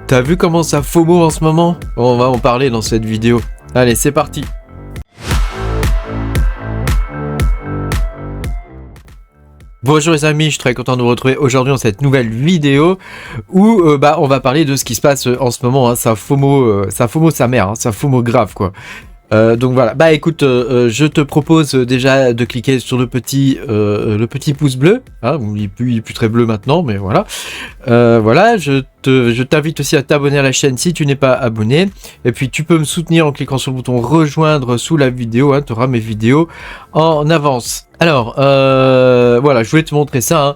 T'as vu comment ça FOMO en ce moment? On va en parler dans cette vidéo. Allez, c'est parti. Bonjour les amis, je suis très content de vous retrouver aujourd'hui dans cette nouvelle vidéo où on va parler de ce qui se passe en ce moment. Ça FOMO sa mère, ça FOMO grave quoi. Donc voilà, écoute, je te propose déjà de cliquer sur le petit pouce bleu, il est plus très bleu maintenant, mais voilà. Voilà, je t'invite aussi à t'abonner à la chaîne si tu n'es pas abonné, et puis tu peux me soutenir en cliquant sur le bouton rejoindre sous la vidéo, tu auras mes vidéos en avance. Alors, voilà, je voulais te montrer ça,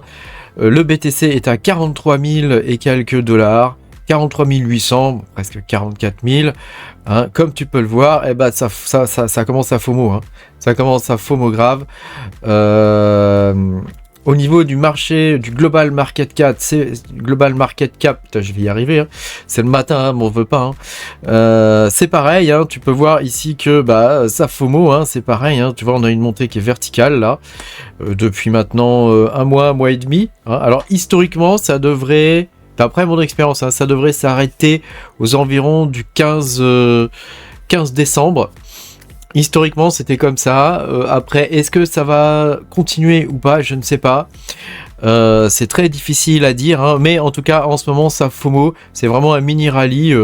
le BTC est à 43 000 et quelques dollars. 43 800, presque 44 000, comme tu peux le voir, ça commence à FOMO, ça commence à FOMO grave. Au niveau du marché, du Global Market Cap, putain, je vais y arriver, c'est le matin, mais on veut pas, c'est pareil, tu peux voir ici que ça FOMO, c'est pareil, tu vois, on a une montée qui est verticale là, depuis maintenant un mois et demi, alors historiquement ça devrait... D'après mon expérience, ça devrait s'arrêter aux environs du 15 décembre. Historiquement, c'était comme ça. Après, est-ce que ça va continuer ou pas? Je ne sais pas. C'est très difficile à dire, mais en tout cas, en ce moment, ça FOMO. C'est vraiment un mini rallye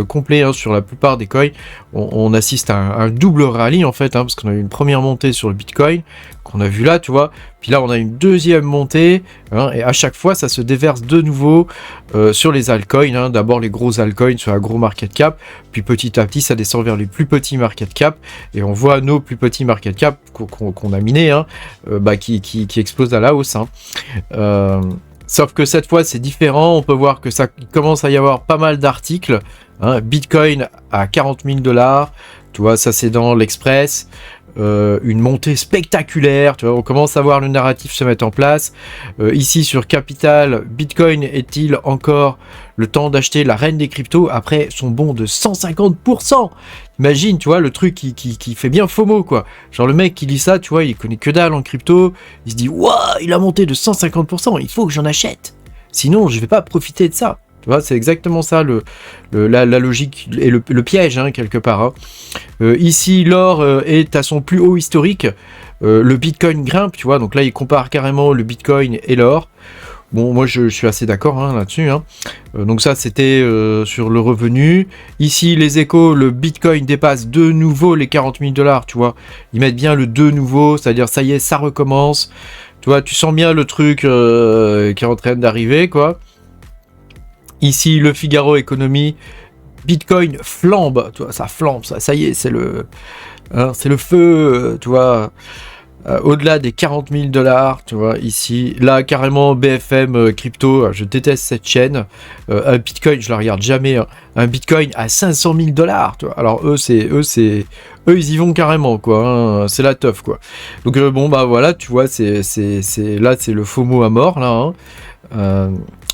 complet sur la plupart des coins. On assiste à un double rallye, en fait, parce qu'on a eu une première montée sur le Bitcoin, qu'on a vu là, tu vois. Puis là, on a une deuxième montée, et à chaque fois, ça se déverse de nouveau sur les altcoins. D'abord, les gros altcoins sur un gros market cap, puis petit à petit, ça descend vers les plus petits market cap, et on voit nos plus petits market cap qu'on a minés, qui explosent à la hausse. Sauf que cette fois, c'est différent. On peut voir que ça commence à y avoir pas mal d'articles. Bitcoin à 40 000 dollars, tu vois, ça c'est dans l'Express. Une montée spectaculaire, tu vois, on commence à voir le narratif se mettre en place. Ici sur Capital, Bitcoin est-il encore le temps d'acheter la reine des cryptos après son bond de 150%? Imagine, tu vois, le truc qui fait bien FOMO, quoi. Genre le mec qui lit ça, tu vois, il connaît que dalle en crypto, il se dit, waouh, il a monté de 150%, il faut que j'en achète. Sinon, je vais pas profiter de ça. Tu vois, c'est exactement ça la logique et le piège, quelque part. Ici, l'or est à son plus haut historique. Le Bitcoin grimpe, tu vois. Donc là, il compare carrément le Bitcoin et l'or. Bon, moi, je suis assez d'accord là-dessus. Donc ça, c'était sur le revenu. Ici, les échos, le Bitcoin dépasse de nouveau les 40 000 dollars, tu vois. Ils mettent bien le de nouveau, c'est-à-dire, ça y est, ça recommence. Tu vois, tu sens bien le truc qui est en train d'arriver, quoi. Ici, le Figaro Économie, Bitcoin flambe, tu vois, ça flambe, ça y est, c'est le feu, tu vois, au-delà des 40 000 dollars, tu vois, ici, là, carrément, BFM Crypto, je déteste cette chaîne, un Bitcoin, je la regarde jamais, un Bitcoin à 500 000 dollars, tu vois, alors eux, ils y vont carrément, quoi, c'est la teuf, quoi. Donc, voilà, tu vois, là, c'est le FOMO à mort, là,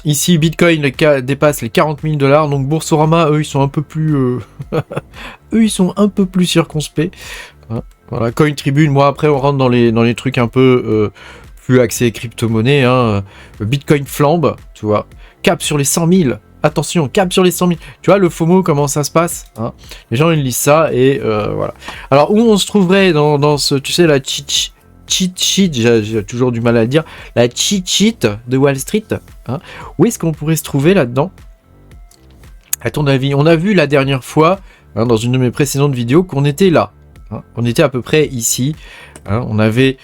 Ici, Bitcoin dépasse les 40 000 dollars, donc Boursorama, eux, ils sont un peu plus, circonspects. Voilà, Coin Tribune, moi après, on rentre dans les trucs un peu plus axés crypto-monnaie. Bitcoin flambe, tu vois. Cap sur les 100 000. Attention, cap sur les 100 000. Tu vois le FOMO, comment ça se passe, Les gens, ils lisent ça et voilà. Alors, où on se trouverait dans ce, tu sais, la cheat sheet, j'ai toujours du mal à le dire, la cheat sheet de Wall Street, où est-ce qu'on pourrait se trouver là-dedans? À ton avis, on a vu la dernière fois, dans une de mes précédentes vidéos, qu'on était là, on était à peu près ici, on avait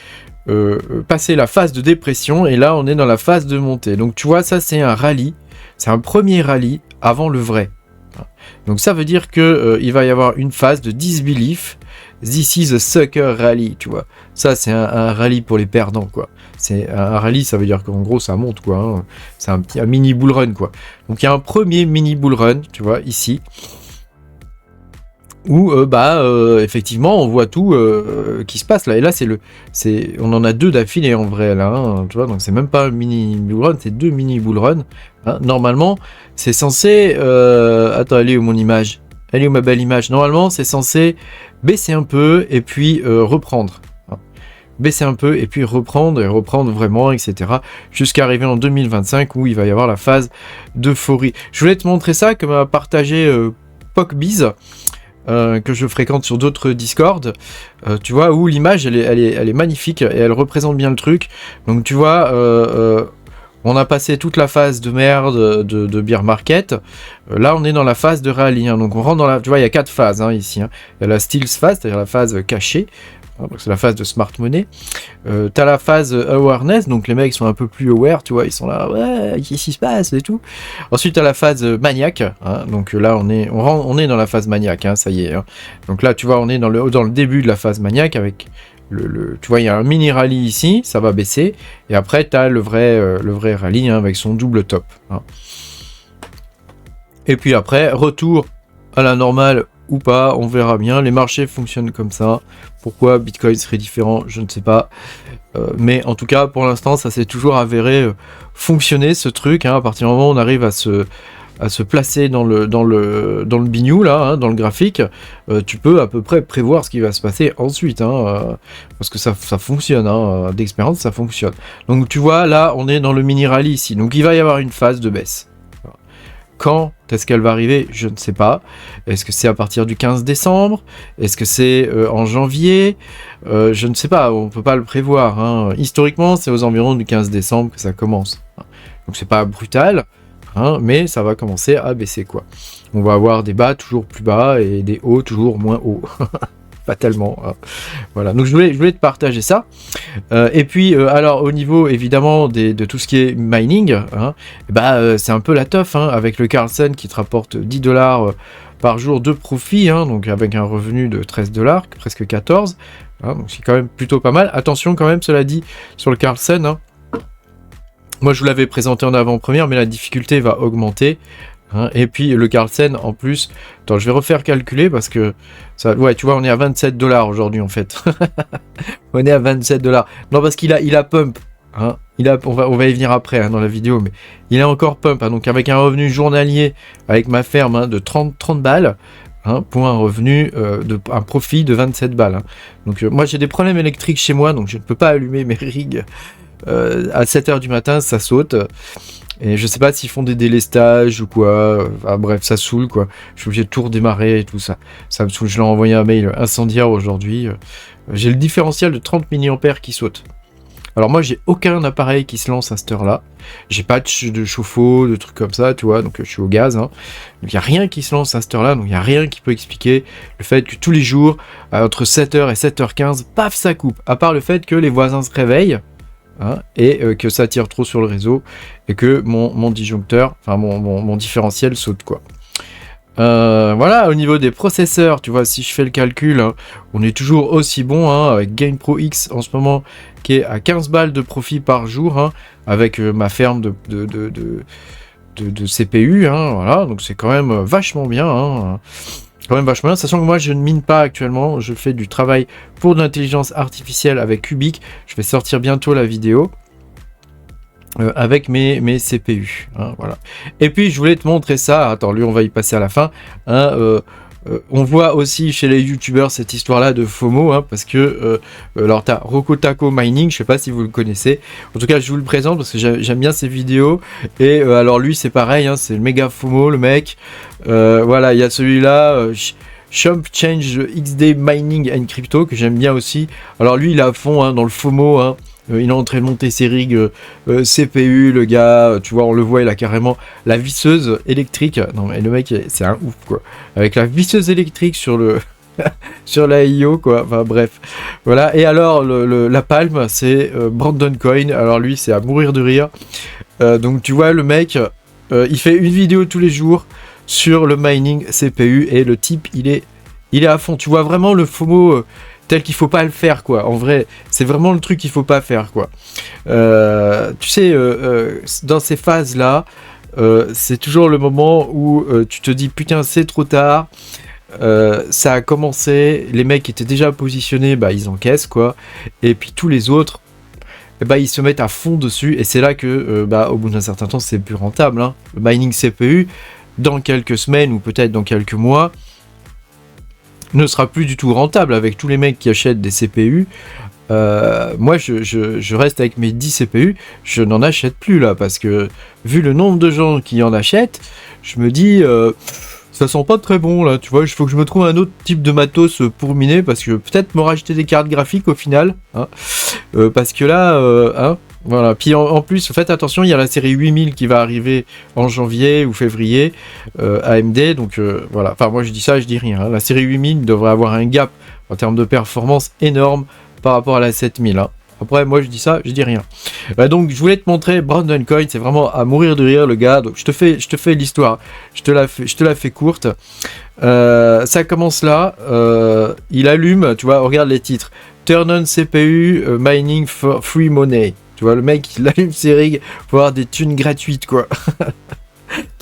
passé la phase de dépression, et là on est dans la phase de montée, donc tu vois, ça c'est un rallye, c'est un premier rallye avant le vrai, donc ça veut dire que il va y avoir une phase de disbelief. This is a sucker rally, tu vois. Ça, c'est un rallye pour les perdants, quoi. C'est un rallye, ça veut dire qu'en gros, ça monte, quoi. C'est un mini bull run, quoi. Donc, il y a un premier mini bull run, tu vois, ici. Où, effectivement, on voit tout qui se passe, là. Et là, on en a deux d'affilée, en vrai, là. Tu vois, donc c'est même pas un mini bull run, c'est deux mini bull run. Normalement, c'est censé... Attends, elle est où mon image? Elle est où ma belle image? Normalement, c'est censé baisser un peu et puis reprendre. baisser un peu et puis reprendre et reprendre vraiment, etc. Jusqu'à arriver en 2025 où il va y avoir la phase d'euphorie. Je voulais te montrer ça que m'a partagé PocBiz, que je fréquente sur d'autres Discord, tu vois, où l'image elle est magnifique et elle représente bien le truc. Donc tu vois, on a passé toute la phase de merde de bear market. Là, on est dans la phase de rallye. Hein. Donc, on rentre dans la... Tu vois, il y a 4 phases hein, ici. Hein. Il y a la stealth phase, c'est-à-dire la phase cachée. Donc, c'est la phase de smart money. T'as la phase awareness. Donc, les mecs sont un peu plus aware. Tu vois, ils sont là, ouais, qu'est-ce qui se passe et tout. Ensuite, t'as la phase maniaque. Hein. Donc, là, on est dans la phase maniaque. Hein, ça y est. Hein. Donc, là, tu vois, on est dans le début de la phase maniaque avec... tu vois, il y a un mini rallye ici, ça va baisser, et après tu as le vrai rallye hein, avec son double top. Hein. Et puis après, retour à la normale ou pas, on verra bien. Les marchés fonctionnent comme ça. Pourquoi Bitcoin serait différent, je ne sais pas. Mais en tout cas, pour l'instant, ça s'est toujours avéré fonctionner ce truc. Hein, à partir du moment où on arrive à se placer dans le bignou là, hein, dans le graphique, tu peux à peu près prévoir ce qui va se passer ensuite, hein, parce que ça fonctionne, hein, d'expérience ça fonctionne. Donc tu vois là, on est dans le mini rallye ici, donc il va y avoir une phase de baisse. Quand est-ce qu'elle va arriver? Je ne sais pas. Est-ce que c'est à partir du 15 décembre? Est-ce que c'est en janvier? Je ne sais pas, on ne peut pas le prévoir. Hein. Historiquement, c'est aux environs du 15 décembre que ça commence. Donc c'est pas brutal. Hein, mais ça va commencer à baisser quoi. On va avoir des bas toujours plus bas et des hauts toujours moins hauts. Fatalement. Hein. Voilà. Donc je voulais te partager ça. Et puis alors au niveau évidemment de tout ce qui est mining, hein, c'est un peu la teuf hein, avec le Carlsen qui te rapporte 10 $ par jour de profit, hein, donc avec un revenu de 13 $, presque 14. Hein, donc c'est quand même plutôt pas mal. Attention quand même, cela dit, sur le Carlsen. Hein, moi, je vous l'avais présenté en avant-première, mais la difficulté va augmenter. Hein, et puis, le Carlsen, en plus... Attends, je vais refaire calculer parce que... ça, ouais, tu vois, on est à 27 $ aujourd'hui, en fait. On est à 27 $. Non, parce qu'il a pump. Hein, on va y venir après hein, dans la vidéo, mais il a encore pump. Hein, donc, avec un revenu journalier, avec ma ferme hein, de 30 balles, hein, pour un revenu, un profit de 27 balles. Hein. Donc, moi, j'ai des problèmes électriques chez moi, donc je ne peux pas allumer mes rigs... à 7h du matin, ça saute. Et je sais pas s'ils font des délestages ou quoi. Enfin, bref, ça saoule quoi. Je suis obligé de tout redémarrer et tout ça. Ça me saoule. Je leur ai envoyé un mail incendiaire aujourd'hui. J'ai le différentiel de 30 mA qui saute. Alors moi, j'ai aucun appareil qui se lance à cette heure-là. J'ai pas de chauffe-eau, de trucs comme ça, tu vois. Donc je suis au gaz. Hein. Donc il n'y a rien qui se lance à cette heure-là. Donc il n'y a rien qui peut expliquer le fait que tous les jours, entre 7h et 7h15, paf, ça coupe. À part le fait que les voisins se réveillent. Hein, et que ça tire trop sur le réseau et que mon disjoncteur, enfin mon différentiel saute quoi. Voilà, au niveau des processeurs, tu vois, si je fais le calcul, hein, on est toujours aussi bon hein, avec GamePro X en ce moment qui est à 15 balles de profit par jour hein, avec ma ferme de CPU, hein, voilà, donc c'est quand même vachement bien. Hein, quand même vachement bien, sachant que moi je ne mine pas actuellement, je fais du travail pour de l'intelligence artificielle avec Cubic, je vais sortir bientôt la vidéo avec mes CPU, hein, voilà. Et puis je voulais te montrer ça, attends, lui on va y passer à la fin, hein, on voit aussi chez les youtubeurs cette histoire-là de FOMO, hein, parce que alors t'as Rokotaco Mining, je sais pas si vous le connaissez. En tout cas, je vous le présente parce que j'aime bien ses vidéos. Et alors lui, c'est pareil, hein, c'est le méga FOMO, le mec. Voilà, il y a celui-là, Chump Change XD Mining and Crypto que j'aime bien aussi. Alors lui, il est à fond hein, dans le FOMO. Hein. Il est en train de monter ses rigs CPU, le gars, tu vois, on le voit, il a carrément la visseuse électrique. Non mais le mec, c'est un ouf quoi. Avec la visseuse électrique sur le sur la IO quoi. Enfin bref, voilà. Et alors la palme, c'est Brandon Coin. Alors lui, c'est à mourir de rire. Donc tu vois, le mec, il fait une vidéo tous les jours sur le mining CPU et le type, il est à fond. Tu vois vraiment le FOMO. Tel qu'il faut pas le faire quoi, en vrai, c'est vraiment le truc qu'il faut pas faire quoi. Tu sais, dans ces phases là, c'est toujours le moment où tu te dis putain c'est trop tard, ça a commencé, les mecs étaient déjà positionnés, bah ils encaissent quoi, et puis tous les autres, bah ils se mettent à fond dessus, et c'est là que au bout d'un certain temps c'est plus rentable. Hein. Le mining CPU, dans quelques semaines ou peut-être dans quelques mois, ne sera plus du tout rentable avec tous les mecs qui achètent des CPU. moi je reste avec mes 10 CPU, je n'en achète plus là, parce que vu le nombre de gens qui en achètent, je me dis ça sent pas très bon là, tu vois, il faut que je me trouve un autre type de matos pour miner, parce que peut-être me rajouter des cartes graphiques au final, hein, parce que là, hein, voilà. Puis en plus, faites attention, il y a la série 8000 qui va arriver en janvier ou février, AMD, donc voilà, enfin moi je dis ça, je dis rien, hein. La série 8000 devrait avoir un gap en termes de performance énorme par rapport à la 7000, hein. Après, moi je dis ça, je dis rien. Donc je voulais te montrer Brandon Coyne, c'est vraiment à mourir de rire le gars. Donc je te fais l'histoire, je te la fais courte. Ça commence là, il allume, tu vois, regarde les titres. Turn on CPU, mining for free money. Tu vois, le mec il allume ses rigs pour avoir des thunes gratuites, quoi.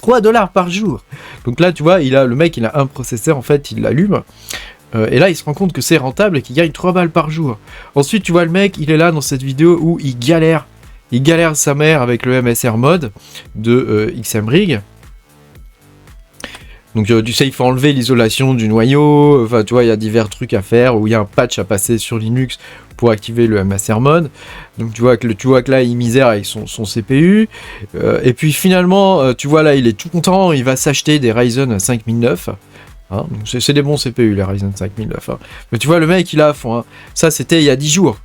3$ par jour. Donc là, tu vois, le mec il a un processeur, en fait, il l'allume. Et là, il se rend compte que c'est rentable et qu'il gagne 3 balles par jour. Ensuite, tu vois le mec, il est là dans cette vidéo où il galère. Il galère sa mère avec le MSR mode de XMRig. Donc tu sais, il faut enlever l'isolation du noyau. Enfin, tu vois, il y a divers trucs à faire, où il y a un patch à passer sur Linux pour activer le MSR mode. Donc tu vois que là, il misère avec son CPU. Et puis finalement, tu vois là, il est tout content. Il va s'acheter des Ryzen 5009. Hein, c'est des bons CPU, les Ryzen 5009. Hein. Mais tu vois, le mec, il a à fond. Hein. Ça, c'était il y a 10 jours.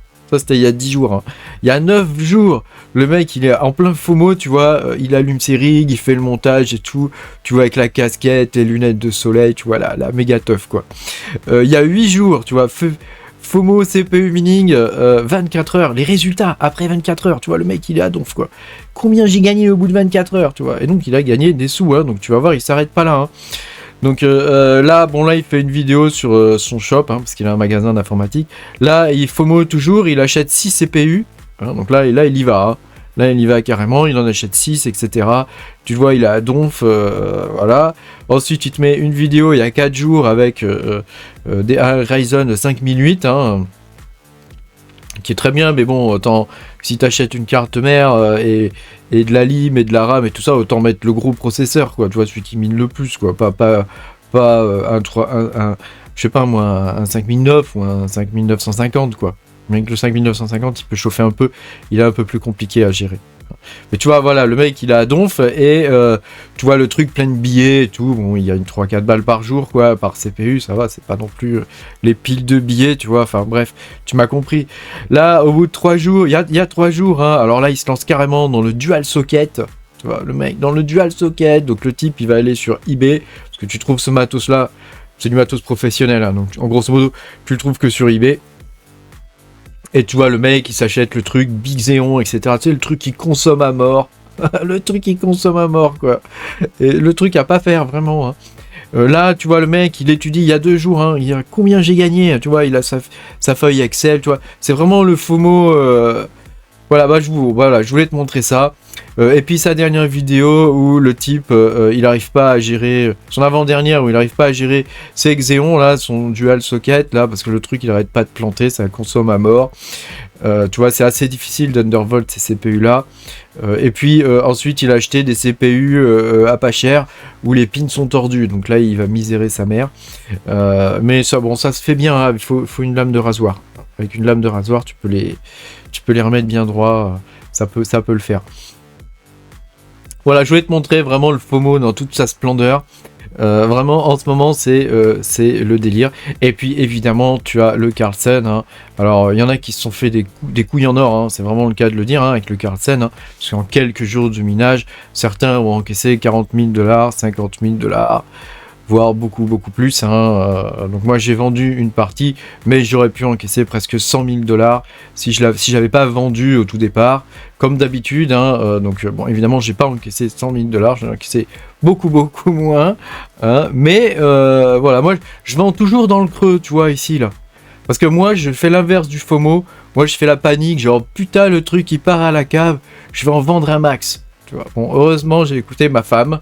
Il y a 9 jours, le mec, il est en plein FOMO, tu vois. Il allume ses rigs, il fait le montage et tout. Tu vois, avec la casquette, les lunettes de soleil, tu vois, la méga teuf, quoi. Il y a 8 jours, tu vois. FOMO, CPU mining, 24 heures. Les résultats, après 24 heures, tu vois, le mec, il est à donf, quoi. Combien j'ai gagné au bout de 24 heures, tu vois. Et donc, il a gagné des sous, hein. Donc, tu vas voir, il s'arrête pas là, hein. Donc là, il fait une vidéo sur son shop, hein, parce qu'il a un magasin d'informatique. Là, il FOMO toujours, il achète 6 CPU. Hein, donc là, il y va. Hein. Là, il y va carrément, il en achète 6, etc. Tu vois, il a donf, voilà. Ensuite, il te met une vidéo il y a 4 jours avec des Ryzen 5008, hein, qui est très bien, mais bon, autant si tu achètes une carte mère et de la LIM et de la RAM et tout ça, autant mettre le gros processeur, quoi, tu vois, celui qui mine le plus, quoi, pas je sais pas moi, un 5009 ou un 5950, quoi. Même que le 5950, il peut chauffer un peu, il est un peu plus compliqué à gérer. Mais tu vois, voilà, le mec, il a à donf, et tu vois le truc plein de billets et tout, bon, il y a une 3-4 balles par jour, quoi, par CPU, ça va, c'est pas non plus les piles de billets, tu vois, enfin bref, tu m'as compris. Là, au bout de 3 jours, il y a 3 jours, hein, alors là, il se lance carrément dans le dual socket, tu vois, le mec, dans le dual socket, donc le type, il va aller sur eBay, parce que tu trouves ce matos-là, c'est du matos professionnel, hein, donc en grosso modo, tu le trouves que sur eBay. Et tu vois, le mec, il s'achète le truc Big Xeon, etc. Tu sais, le truc qui consomme à mort. Le truc qui consomme à mort, quoi. Et le truc à pas faire, vraiment. Hein. Là, tu vois, le mec, il étudie il y a 2 jours. Hein, il a combien j'ai gagné. Tu vois, il a sa feuille Excel. Tu vois, c'est vraiment le FOMO. Voilà, je voulais te montrer ça. Et puis sa dernière vidéo où le type, il n'arrive pas à gérer, son avant-dernière où il n'arrive pas à gérer ses Xeon, là, son dual socket, là, parce que le truc, il n'arrête pas de planter, ça consomme à mort. Tu vois, c'est assez difficile d'undervolt ces CPU-là. Et puis ensuite, il a acheté des CPU à pas cher où les pins sont tordus. Donc là, il va misérer sa mère. Mais ça, bon, ça se fait bien. Hein, il faut une lame de rasoir. Avec une lame de rasoir, tu peux les remettre bien droit. Ça peut le faire. Voilà, je voulais te montrer vraiment le FOMO dans toute sa splendeur. Vraiment, en ce moment, c'est le délire. Et puis, évidemment, tu as le Carlsen. Hein. Alors, il y en a qui se sont fait des couilles en or. Hein. C'est vraiment le cas de le dire, hein, avec le Carlsen. Hein. Parce qu'en quelques jours de minage, certains ont encaissé 40 000 $, 50 000 $, voire beaucoup plus. Hein. Donc moi, j'ai vendu une partie, mais j'aurais pu encaisser presque 100 000 $ si j'avais pas vendu au tout départ. Comme d'habitude, hein, donc bon, évidemment, j'ai pas encaissé 100 000 $, j'ai encaissé beaucoup moins, hein, mais voilà, moi, je vends toujours dans le creux, tu vois, ici, là. Parce que moi, je fais l'inverse du FOMO, moi, je fais la panique, genre, putain, le truc, il part à la cave, je vais en vendre un max, tu vois. Bon, heureusement, j'ai écouté ma femme,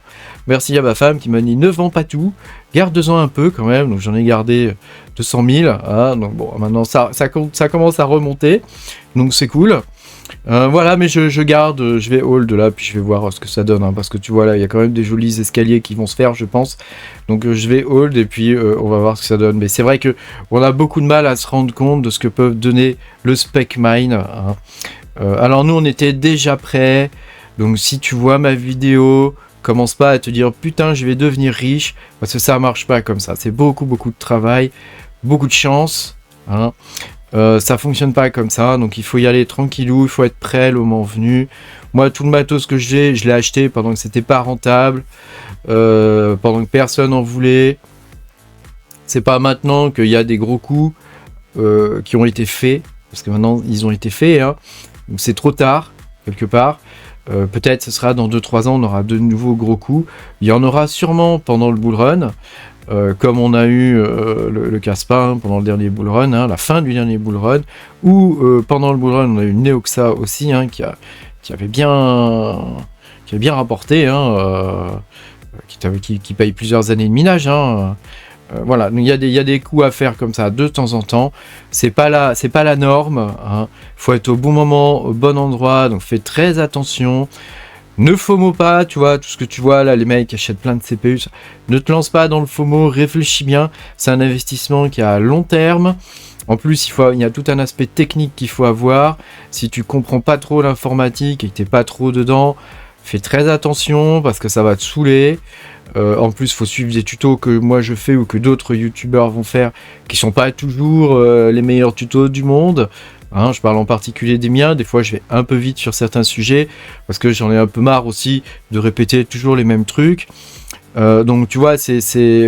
merci à ma femme qui m'a dit, ne vends pas tout, garde-en un peu, quand même, donc j'en ai gardé 200 000, hein, donc bon, maintenant, ça commence à remonter, donc c'est cool. Voilà, mais je garde, je vais hold là, puis je vais voir ce que ça donne, hein, parce que tu vois là, il y a quand même des jolis escaliers qui vont se faire, je pense. Donc je vais hold et puis on va voir ce que ça donne. Mais c'est vrai que on a beaucoup de mal à se rendre compte de ce que peuvent donner le spec mine. Hein. Alors nous, on était déjà prêts. Donc si tu vois ma vidéo, commence pas à te dire putain, je vais devenir riche, parce que ça marche pas comme ça. C'est beaucoup de travail, beaucoup de chance. Hein. Ça fonctionne pas comme ça, donc il faut y aller tranquillou, il faut être prêt le moment venu. Moi, tout le matos que j'ai, je l'ai acheté pendant que c'était pas rentable, pendant que personne en voulait. C'est pas maintenant qu'il y a des gros coups qui ont été faits, parce que maintenant ils ont été faits, hein. Donc c'est trop tard, quelque part. Peut-être ce sera dans 2-3 ans, on aura de nouveaux gros coups. Il y en aura sûrement pendant le bull run. Comme on a eu le Caspar pendant le dernier bull run, hein, la fin du dernier bull run, ou pendant le bull run on a eu Neoxa aussi, hein, qui avait bien rapporté, hein, qui paye plusieurs années de minage. Hein, voilà, il y a des coups à faire comme ça de temps en temps. C'est pas la norme. Hein. Faut être au bon moment, au bon endroit, donc fais très attention. Ne FOMO pas, tu vois, tout ce que tu vois là, les mecs qui achètent plein de CPU, ne te lance pas dans le FOMO, réfléchis bien, c'est un investissement qui est à long terme. En plus, il y a tout un aspect technique qu'il faut avoir. Si tu comprends pas trop l'informatique et que t'es pas trop dedans, fais très attention parce que ça va te saouler. En plus, il faut suivre des tutos que moi je fais ou que d'autres youtubeurs vont faire, qui sont pas toujours les meilleurs tutos du monde. Hein, je parle en particulier des miens, des fois je vais un peu vite sur certains sujets, parce que j'en ai un peu marre aussi de répéter toujours les mêmes trucs. Donc tu vois,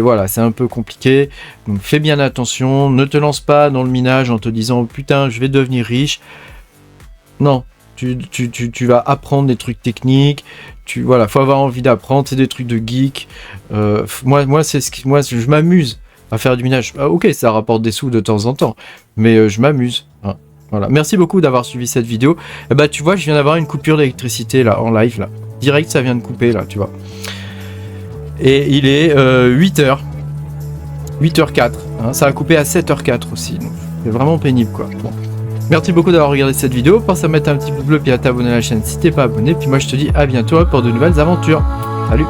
voilà, c'est un peu compliqué. Donc fais bien attention, ne te lance pas dans le minage en te disant putain je vais devenir riche. Non, tu vas apprendre des trucs techniques. Voilà, faut avoir envie d'apprendre, c'est des trucs de geek. Moi je m'amuse à faire du minage. Ah, ok, ça rapporte des sous de temps en temps, mais je m'amuse. Hein. Voilà. Merci beaucoup d'avoir suivi cette vidéo. Et bah tu vois, je viens d'avoir une coupure d'électricité là en live là. Direct, ça vient de couper là, tu vois. Et il est 8h. 8h04. Hein. Ça a coupé à 7h04 aussi. Donc c'est vraiment pénible quoi. Bon. Merci beaucoup d'avoir regardé cette vidéo. Pense à mettre un petit pouce bleu et à t'abonner à la chaîne si t'es pas abonné. Puis moi je te dis à bientôt pour de nouvelles aventures. Salut.